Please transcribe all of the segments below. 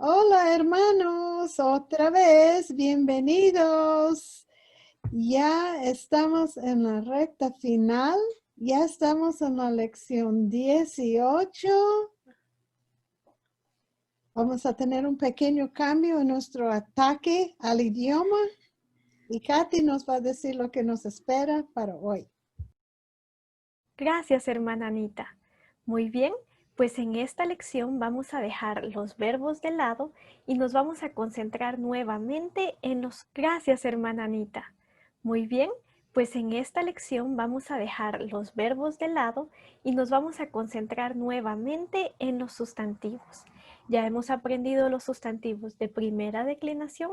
Hola hermanos, otra vez, bienvenidos. Ya estamos en la recta final, ya estamos en la lección 18. Vamos a tener un pequeño cambio en nuestro ataque al idioma y Katy nos va a decir lo que nos espera para hoy. Gracias, hermana Anita. Muy bien, pues en esta lección vamos a dejar los verbos de lado y nos vamos a concentrar nuevamente en los... Gracias, hermana Anita. Muy bien, pues en esta lección vamos a dejar los verbos de lado y nos vamos a concentrar nuevamente en los sustantivos. Ya hemos aprendido los sustantivos de primera declinación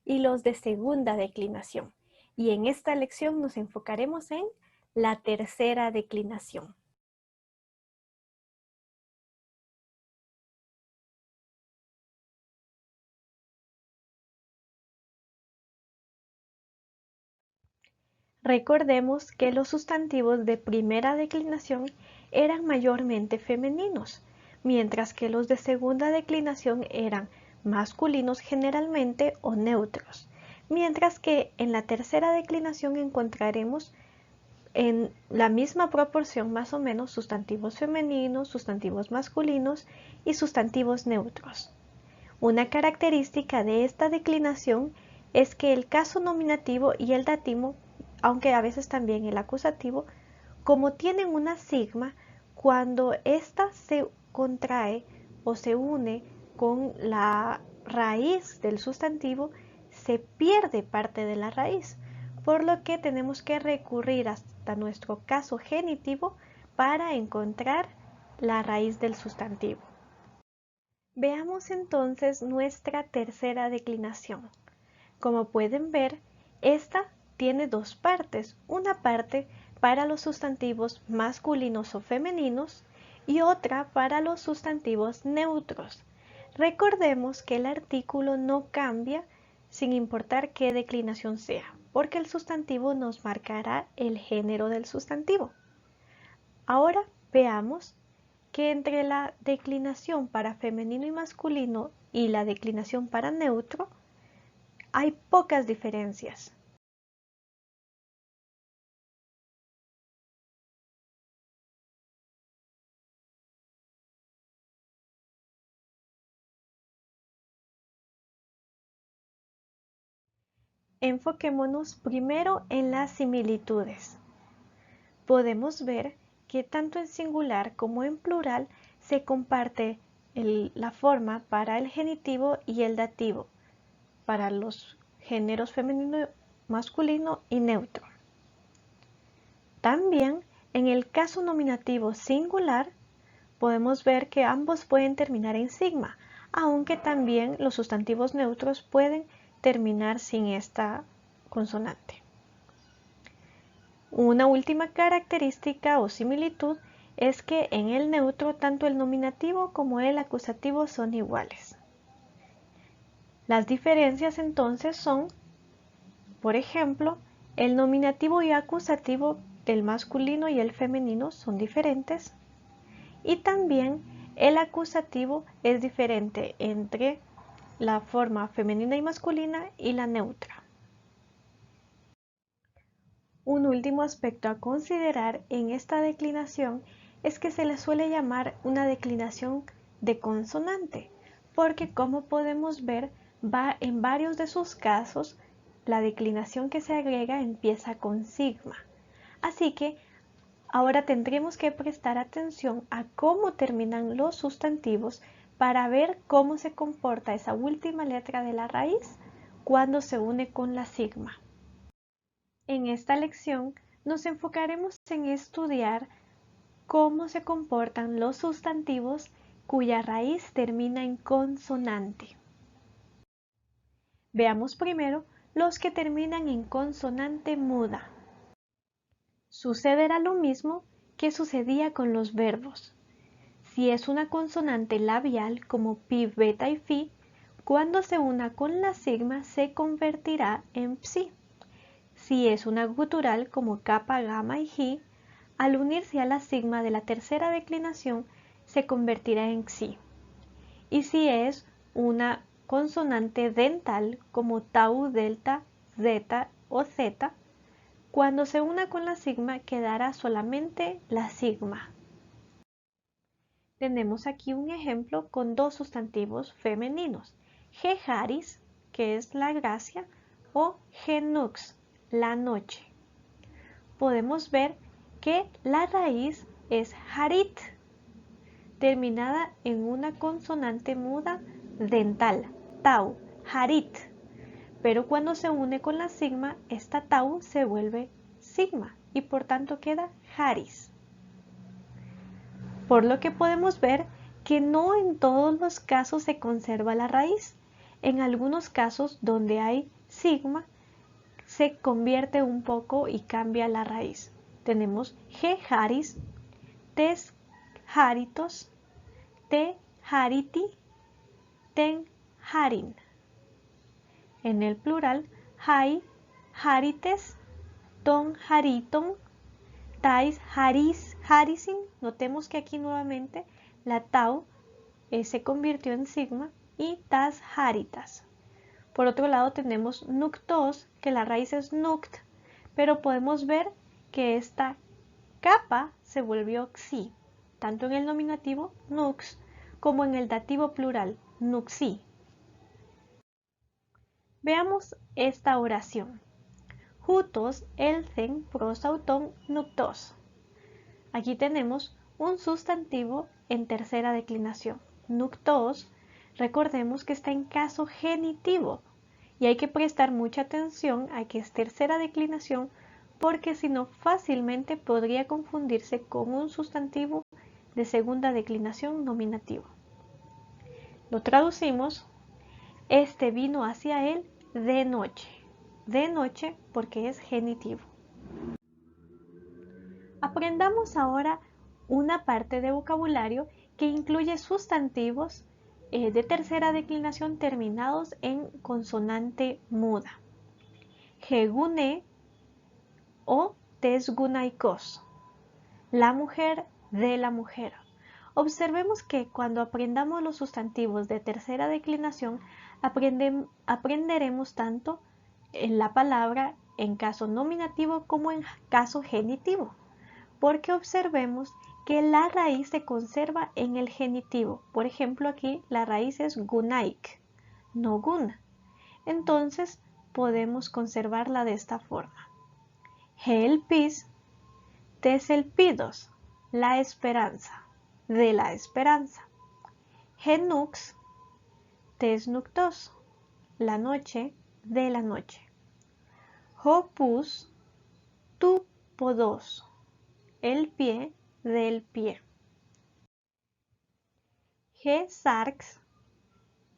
y los de segunda declinación. Y en esta lección nos enfocaremos en la tercera declinación. Recordemos que los sustantivos de primera declinación eran mayormente femeninos, mientras que los de segunda declinación eran masculinos generalmente o neutros, mientras que en la tercera declinación encontraremos en la misma proporción más o menos sustantivos femeninos, sustantivos masculinos y sustantivos neutros. Una característica de esta declinación es que el caso nominativo y el dativo, aunque a veces también el acusativo, como tienen una sigma, cuando ésta se contrae o se une con la raíz del sustantivo, se pierde parte de la raíz, por lo que tenemos que recurrir hasta nuestro caso genitivo para encontrar la raíz del sustantivo. Veamos entonces nuestra tercera declinación. Como pueden ver, esta tiene dos partes, una parte para los sustantivos masculinos o femeninos y otra para los sustantivos neutros. Recordemos que el artículo no cambia sin importar qué declinación sea, porque el sustantivo nos marcará el género del sustantivo. Ahora veamos que entre la declinación para femenino y masculino y la declinación para neutro hay pocas diferencias. Enfoquémonos primero en las similitudes. Podemos ver que tanto en singular como en plural se comparte la forma para el genitivo y el dativo, para los géneros femenino, masculino y neutro. También en el caso nominativo singular podemos ver que ambos pueden terminar en sigma, aunque también los sustantivos neutros pueden terminar sin esta consonante. Una última característica o similitud es que en el neutro tanto el nominativo como el acusativo son iguales. Las diferencias entonces son, por ejemplo, el nominativo y acusativo del masculino y el femenino son diferentes y también el acusativo es diferente entre la forma femenina y masculina y la neutra. Un último aspecto a considerar en esta declinación es que se le suele llamar una declinación de consonante, porque como podemos ver, en varios de sus casos la declinación que se agrega empieza con sigma. Así que ahora tendremos que prestar atención a cómo terminan los sustantivos para ver cómo se comporta esa última letra de la raíz cuando se une con la sigma. En esta lección nos enfocaremos en estudiar cómo se comportan los sustantivos cuya raíz termina en consonante. Veamos primero los que terminan en consonante muda. Sucederá lo mismo que sucedía con los verbos. Si es una consonante labial como pi, beta y fi, cuando se una con la sigma se convertirá en psi. Si es una gutural como kappa, gamma y ji, al unirse a la sigma de la tercera declinación se convertirá en xi. Y si es una consonante dental como tau, delta, zeta o zeta, cuando se una con la sigma quedará solamente la sigma. Tenemos aquí un ejemplo con dos sustantivos femeninos, geharis, que es la gracia, o genux, la noche. Podemos ver que la raíz es harit, terminada en una consonante muda dental, tau, harit. Pero cuando se une con la sigma, esta tau se vuelve sigma y por tanto queda haris. Por lo que podemos ver que no en todos los casos se conserva la raíz. En algunos casos donde hay sigma, se convierte un poco y cambia la raíz. Tenemos geharis, tes haritos, te hariti, ten harin. En el plural, hai harites, ton hariton, tais haris harisin. Notemos que aquí nuevamente la tau se convirtió en sigma y tas haritas. Por otro lado tenemos nuctos, que la raíz es nuct, pero podemos ver que esta capa se volvió xi, tanto en el nominativo nux como en el dativo plural nuxi. Veamos esta oración. Hutos elcen prosauton nuctos. Aquí tenemos un sustantivo en tercera declinación. Nuctos, recordemos que está en caso genitivo y hay que prestar mucha atención a que es tercera declinación porque si no fácilmente podría confundirse con un sustantivo de segunda declinación nominativo. Lo traducimos, este vino hacia él de noche porque es genitivo. Aprendamos ahora una parte de vocabulario que incluye sustantivos de tercera declinación terminados en consonante muda. Gegune o tesgunaikos, la mujer de la mujer. Observemos que cuando aprendamos los sustantivos de tercera declinación, aprenderemos tanto en la palabra en caso nominativo como en caso genitivo, porque observemos que la raíz se conserva en el genitivo. Por ejemplo, aquí la raíz es gunaik, no gun. Entonces podemos conservarla de esta forma. Helpis, teselpidos, la esperanza, de la esperanza. Genux, tesnuctos, la noche, de la noche. Hopus, tu podos, el pie, del pie. G-sarx,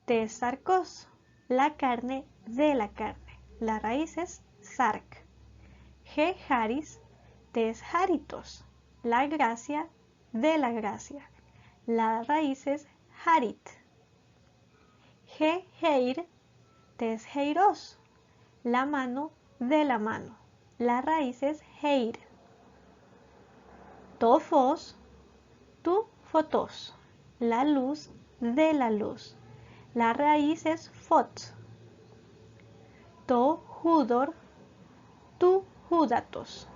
tesarcos, la carne, de la carne. La raíz es sarc. G-haris, tesharitos, la gracia, de la gracia. La raíz es harit. G-heir, tesheiros, la mano, de la mano. La raíz es heir. Tofos, tu fotos, la luz, de la luz. La raíz es fot. To judor, tu judatos,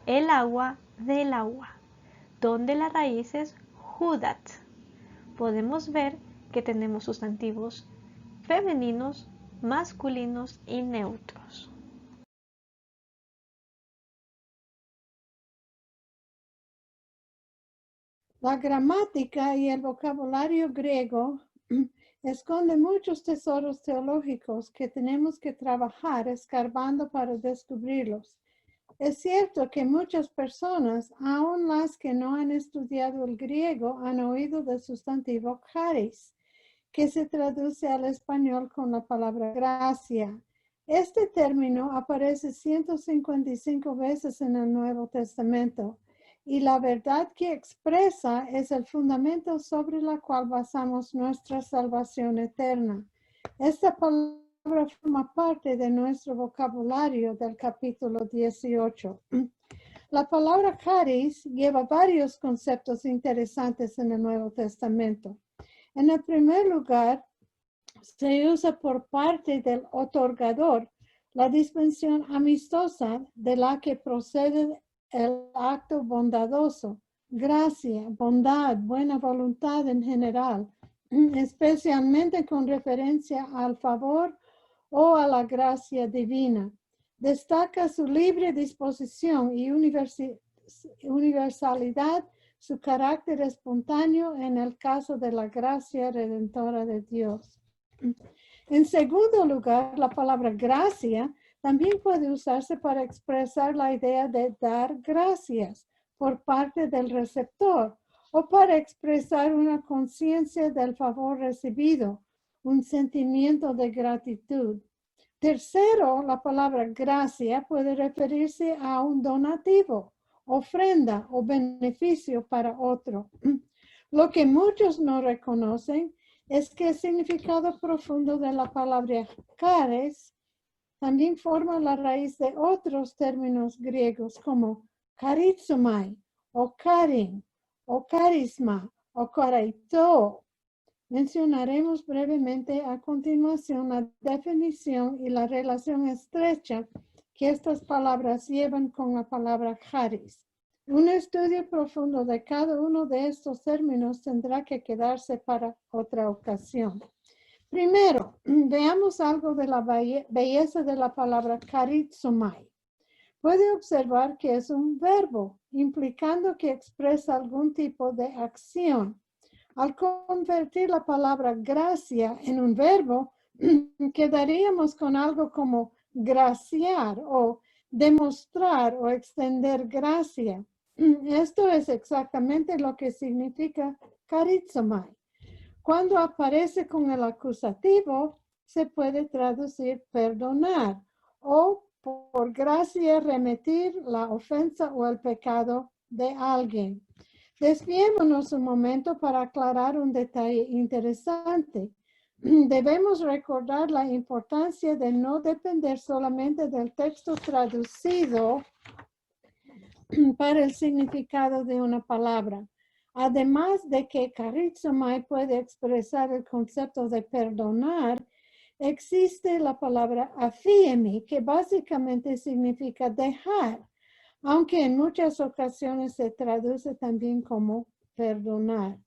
el agua, del agua, donde la raíz es judat. Podemos ver que tenemos sustantivos femeninos, masculinos y neutros. La gramática y el vocabulario griego esconde muchos tesoros teológicos que tenemos que trabajar escarbando para descubrirlos. Es cierto que muchas personas, aun las que no han estudiado el griego, han oído del sustantivo charis, que se traduce al español con la palabra gracia. Este término aparece 155 veces en el Nuevo Testamento y la verdad que expresa es el fundamento sobre el cual basamos nuestra salvación eterna. Esta palabra forma parte de nuestro vocabulario del capítulo 18. La palabra charis lleva varios conceptos interesantes en el Nuevo Testamento. En el primer lugar, se usa por parte del otorgador la dispensación amistosa de la que procede el acto bondadoso, gracia, bondad, buena voluntad en general, especialmente con referencia al favor o a la gracia divina. Destaca su libre disposición y universalidad, su carácter espontáneo en el caso de la gracia redentora de Dios. En segundo lugar, la palabra gracia también puede usarse para expresar la idea de dar gracias por parte del receptor o para expresar una conciencia del favor recibido, un sentimiento de gratitud. Tercero, la palabra gracia puede referirse a un donativo, ofrenda o beneficio para otro. Lo que muchos no reconocen es que el significado profundo de la palabra charis también forma la raíz de otros términos griegos como charizomai o charin o carisma o charaito. Mencionaremos brevemente a continuación la definición y la relación estrecha que estas palabras llevan con la palabra charis. Un estudio profundo de cada uno de estos términos tendrá que quedarse para otra ocasión. Primero, veamos algo de la belleza de la palabra charizomai. Puede observar que es un verbo, implicando que expresa algún tipo de acción. Al convertir la palabra gracia en un verbo, quedaríamos con algo como graciar o demostrar o extender gracia. Esto es exactamente lo que significa charizomai. Cuando aparece con el acusativo, se puede traducir perdonar o por gracia remitir la ofensa o el pecado de alguien. Desviémonos un momento para aclarar un detalle interesante. Debemos recordar la importancia de no depender solamente del texto traducido para el significado de una palabra. Además de que charizomai puede expresar el concepto de perdonar, existe la palabra aphiemi, que básicamente significa dejar, aunque en muchas ocasiones se traduce también como perdonar.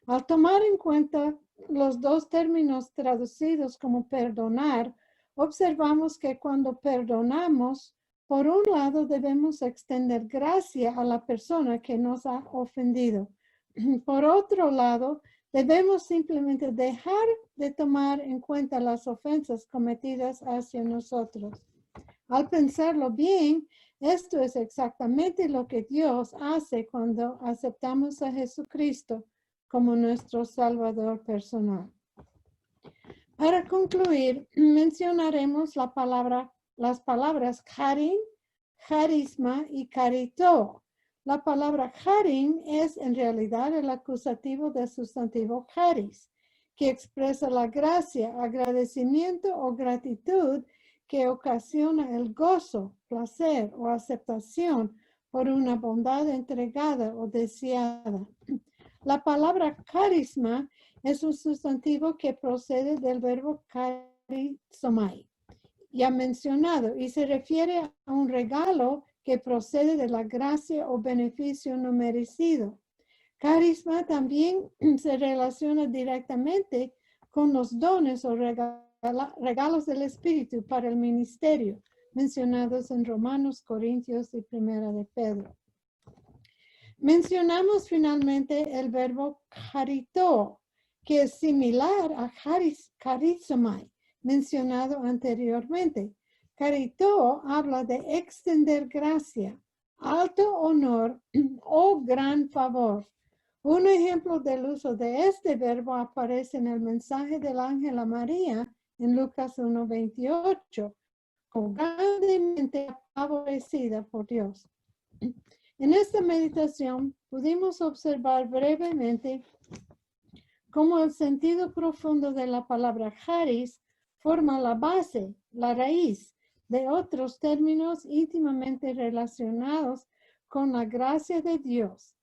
Al tomar en cuenta los dos términos traducidos como perdonar, observamos que cuando perdonamos, por un lado debemos extender gracia a la persona que nos ha ofendido. Por otro lado, debemos simplemente dejar de tomar en cuenta las ofensas cometidas hacia nosotros. Al pensarlo bien, esto es exactamente lo que Dios hace cuando aceptamos a Jesucristo como nuestro Salvador personal. Para concluir, mencionaremos las palabras charin, charisma y charito. La palabra charin es en realidad el acusativo del sustantivo charis, que expresa la gracia, agradecimiento o gratitud que ocasiona el gozo, placer o aceptación por una bondad entregada o deseada. La palabra carisma es un sustantivo que procede del verbo charizomai, ya mencionado, y se refiere a un regalo que procede de la gracia o beneficio no merecido. Carisma también se relaciona directamente con los dones o regalos del Espíritu para el ministerio, mencionados en Romanos, Corintios y Primera de Pedro. Mencionamos finalmente el verbo charito, que es similar a charizomai, mencionado anteriormente. Charito habla de extender gracia, alto honor o gran favor. Un ejemplo del uso de este verbo aparece en el mensaje del ángel a María en Lucas 1:28, como grandemente favorecida por Dios. En esta meditación pudimos observar brevemente cómo el sentido profundo de la palabra charis forma la base, la raíz de otros términos íntimamente relacionados con la gracia de Dios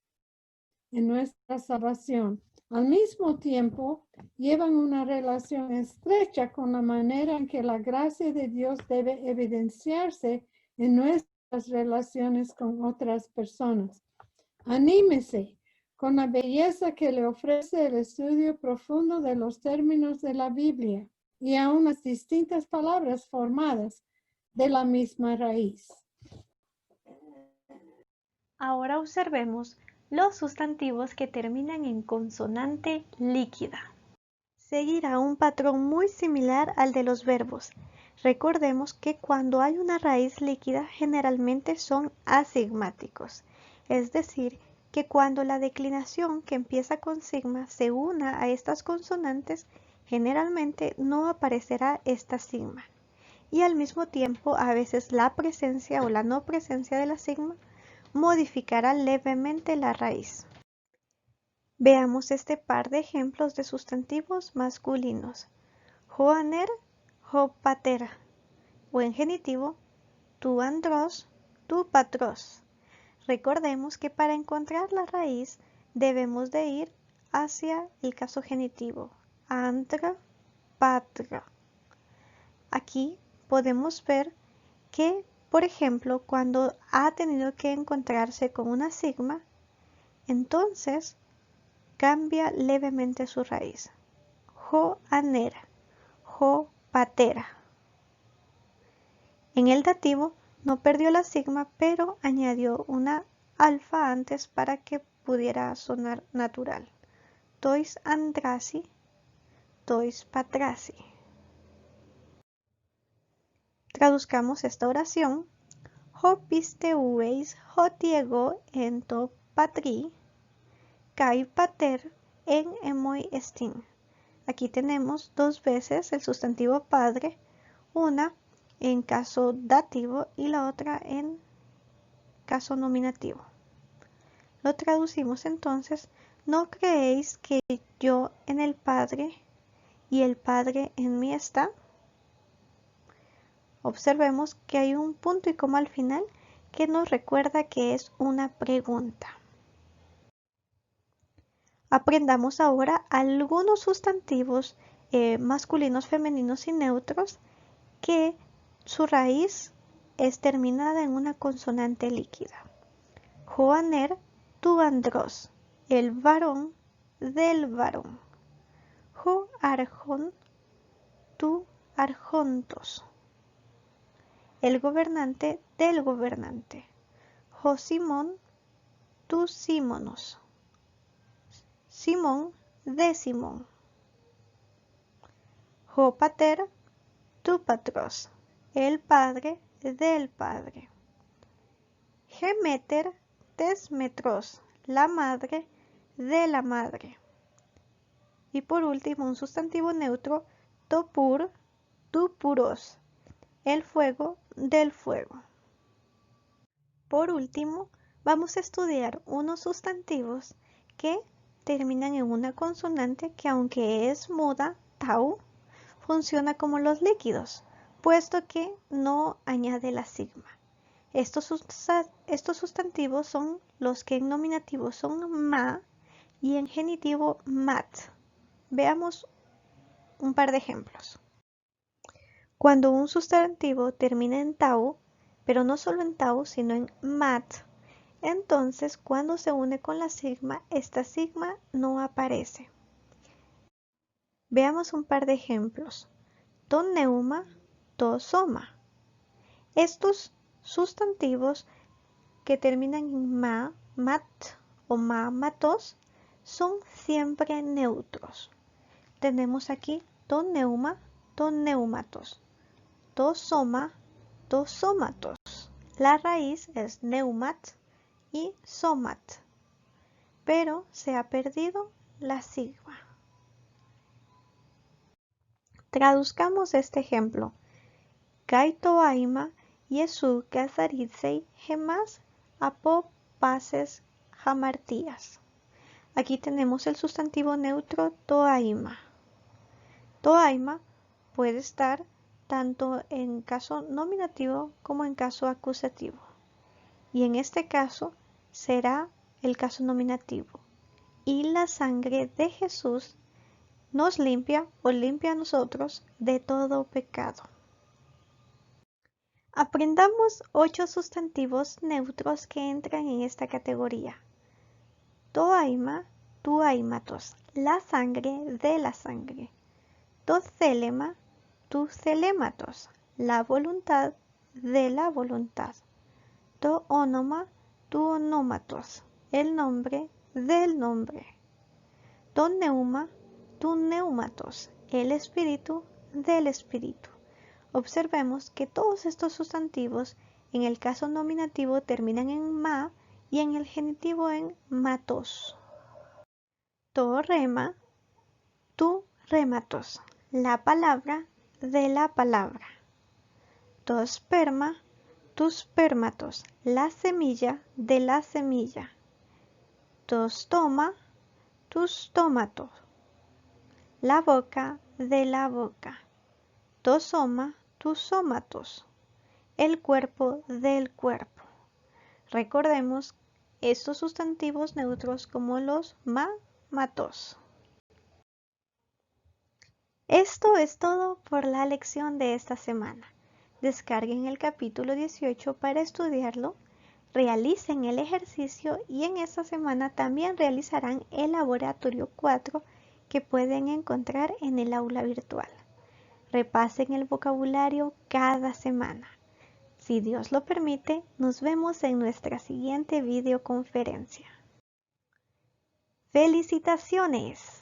en nuestra salvación, Al mismo tiempo, llevan una relación estrecha con la manera en que la gracia de Dios debe evidenciarse en nuestras relaciones con otras personas. Anímese con la belleza que le ofrece el estudio profundo de los términos de la Biblia y aún las distintas palabras formadas de la misma raíz. Ahora observemos los sustantivos que terminan en consonante líquida. Seguirá un patrón muy similar al de los verbos. Recordemos que cuando hay una raíz líquida generalmente son asigmáticos, es decir, que cuando la declinación que empieza con sigma se una a estas consonantes, generalmente no aparecerá esta sigma. Y al mismo tiempo, a veces la presencia o la no presencia de la sigma modificará levemente la raíz. Veamos este par de ejemplos de sustantivos masculinos. Joaner, jopatera. O en genitivo, tu andros, tu patros. Recordemos que para encontrar la raíz debemos de ir hacia el caso genitivo. Andra, patra. Aquí podemos ver que, por ejemplo, cuando ha tenido que encontrarse con una sigma, entonces cambia levemente su raíz. Jo-anera, jo-patera. En el dativo no perdió la sigma, pero añadió una alfa antes para que pudiera sonar natural. Tois andrasi, tois patrasi. Traduzcamos esta oración. Ho pisteueis hotiego ento patri, kai pater en emoi estin. Aquí tenemos dos veces el sustantivo padre, una en caso dativo y la otra en caso nominativo. Lo traducimos entonces: ¿no creéis que yo en el Padre y el Padre en mí está? Observemos que hay un punto y coma al final que nos recuerda que es una pregunta. Aprendamos ahora algunos sustantivos masculinos, femeninos y neutros que su raíz es terminada en una consonante líquida. Joaner, tu andros, el varón del varón. Jo arjón, tu arjontos, el gobernante del gobernante. Jo Simón, tu símonos, Simón de Simón. Jo pater, tu patros, el padre del padre. Gemeter, tes metros, la madre de la madre. Y por último, un sustantivo neutro, topur, tu puros, el fuego del fuego. Por último, vamos a estudiar unos sustantivos que terminan en una consonante que, aunque es muda, tau, funciona como los líquidos, puesto que no añade la sigma. Estos sustantivos son los que en nominativo son ma y en genitivo mat. Veamos un par de ejemplos. Cuando un sustantivo termina en tau, pero no solo en tau, sino en mat, entonces cuando se une con la sigma, esta sigma no aparece. Veamos un par de ejemplos. To neuma, to soma. Estos sustantivos que terminan en ma, mat o ma, matos, son siempre neutros. Tenemos aquí to neuma, to neumatos. To soma, to somatos. La raíz es neumat y somat, pero se ha perdido la sigma. Traduzcamos este ejemplo. Kai toaima Yesu kazarizei gemas apo pases jamartías. Aquí tenemos el sustantivo neutro toaima. Toaima puede estar tanto en caso nominativo como en caso acusativo. Y en este caso será el caso nominativo. y la sangre de Jesús nos limpia o limpia a nosotros de todo pecado. Aprendamos 8 sustantivos neutros que entran en esta categoría. Toaima, tuaimatos, la sangre de la sangre. Tocélema, tucelématos, la voluntad de la voluntad. Toónoma, tuonómatos, el nombre del nombre. Toneuma, tuneumatos, el espíritu del espíritu. Observemos que todos estos sustantivos en el caso nominativo terminan en ma y en el genitivo en matos. To rema, tu rematos, la palabra de la palabra. To sperma, tus spermatos, la semilla de la semilla. To stoma, tus tómatos, la boca de la boca. To soma, tus sómatos, el cuerpo del cuerpo. Recordemos estos sustantivos neutros como los matos. Esto es todo por la lección de esta semana. Descarguen el capítulo 18 para estudiarlo, realicen el ejercicio y en esta semana también realizarán el laboratorio 4 que pueden encontrar en el aula virtual. Repasen el vocabulario cada semana. Si Dios lo permite, nos vemos en nuestra siguiente videoconferencia. ¡Felicitaciones!